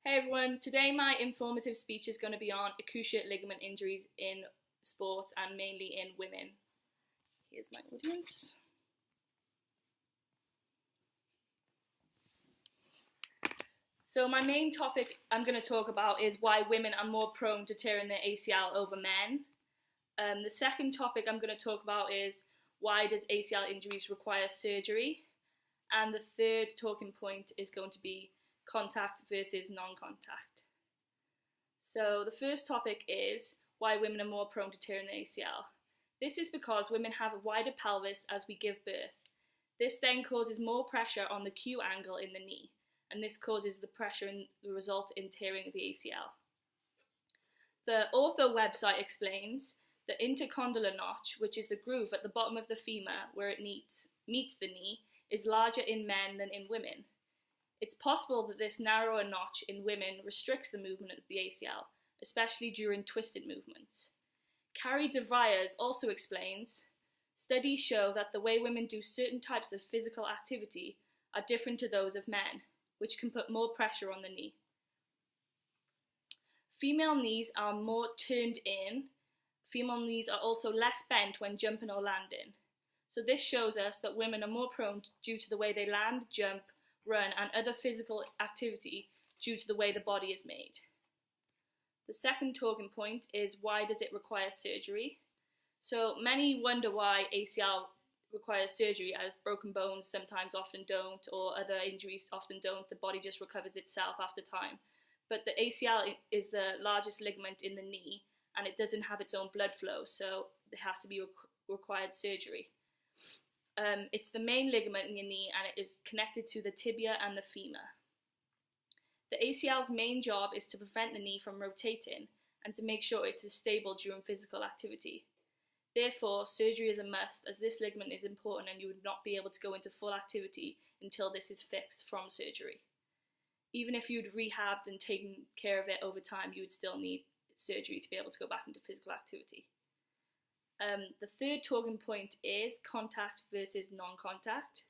Hey everyone, today my informative speech is going to be on cruciate ligament injuries in sports and mainly in women. Here's my audience. So my main topic I'm going to talk about is why women are more prone to tearing their ACL over men. The second topic I'm going to talk about is why does ACL injuries require surgery? And the third talking point is going to be contact versus non-contact. So the first topic is why women are more prone to tearing the ACL. This is because women have a wider pelvis as we give birth. This then causes more pressure on the Q angle in the knee, and this causes the pressure and the result in tearing the ACL. The Ortho website explains the intercondylar notch, which is the groove at the bottom of the femur where it meets the knee, is larger in men than in women. It's possible that this narrower notch in women restricts the movement of the ACL, especially during twisted movements. Carrie de Vries also explains, studies show that the way women do certain types of physical activity are different to those of men, which can put more pressure on the knee. Female knees are more turned in. Female knees are also less bent when jumping or landing. So this shows us that women are more prone due to the way they land, jump, run and other physical activity due to the way the body is made. The second talking point is why does it require surgery? So many wonder why ACL requires surgery, as broken bones sometimes often don't, or other injuries often don't. The body just recovers itself after time. But the ACL is the largest ligament in the knee and it doesn't have its own blood flow, so it has to be required surgery. It's the main ligament in your knee and it is connected to the tibia and the femur. The ACL's main job is to prevent the knee from rotating and to make sure it is stable during physical activity. Therefore, surgery is a must, as this ligament is important and you would not be able to go into full activity until this is fixed from surgery. Even if you'd rehabbed and taken care of it over time, you would still need surgery to be able to go back into physical activity. The third talking point is contact versus non-contact.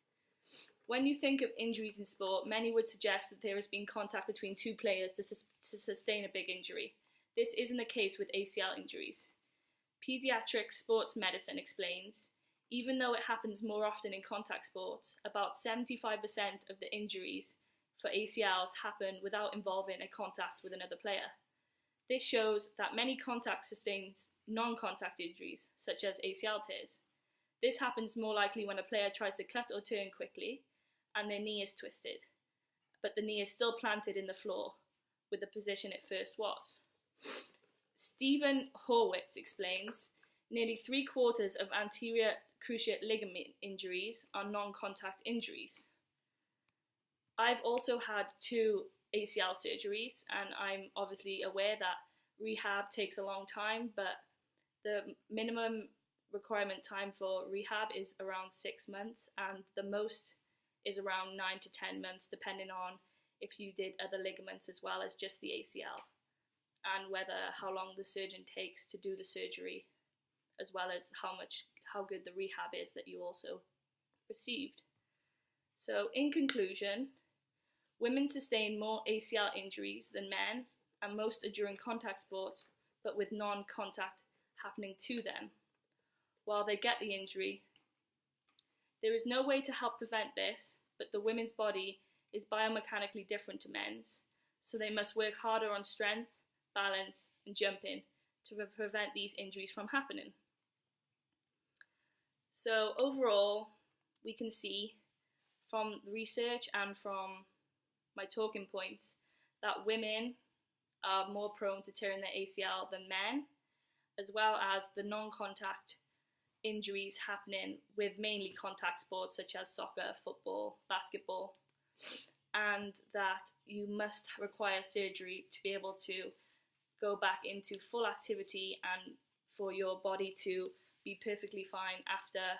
When you think of injuries in sport, many would suggest that there has been contact between two players to sustain a big injury. This isn't the case with ACL injuries. Pediatric sports medicine explains, even though it happens more often in contact sports, about 75% of the injuries for ACLs happen without involving a contact with another player. This shows that many contact sustains non-contact injuries, such as ACL tears. This happens more likely when a player tries to cut or turn quickly and their knee is twisted, but the knee is still planted in the floor with the position it first was. Stephen Horwitz explains, nearly 3/4 of anterior cruciate ligament injuries are non-contact injuries. I've also had 2 ACL surgeries, and I'm obviously aware that rehab takes a long time, but the minimum requirement time for rehab is around 6 months, and the most is around 9 to 10 months, depending on if you did other ligaments as well as just the ACL, and how long the surgeon takes to do the surgery, as well as how good the rehab is that you also received. So in conclusion, women sustain more ACL injuries than men, and most are during contact sports, but with non-contact happening to them while they get the injury. There is no way to help prevent this, but the women's body is biomechanically different to men's, so they must work harder on strength, balance, and jumping to prevent these injuries from happening. So overall, we can see from the research and from my talking points that women are more prone to tearing their ACL than men, as well as the non-contact injuries happening with mainly contact sports such as soccer, football, basketball, and that you must require surgery to be able to go back into full activity and for your body to be perfectly fine after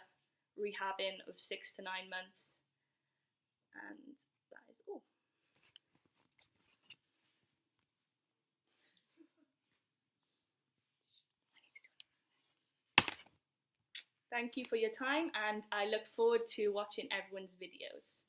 rehabbing of 6 to 9 months. And that is all. Thank you for your time, and I look forward to watching everyone's videos.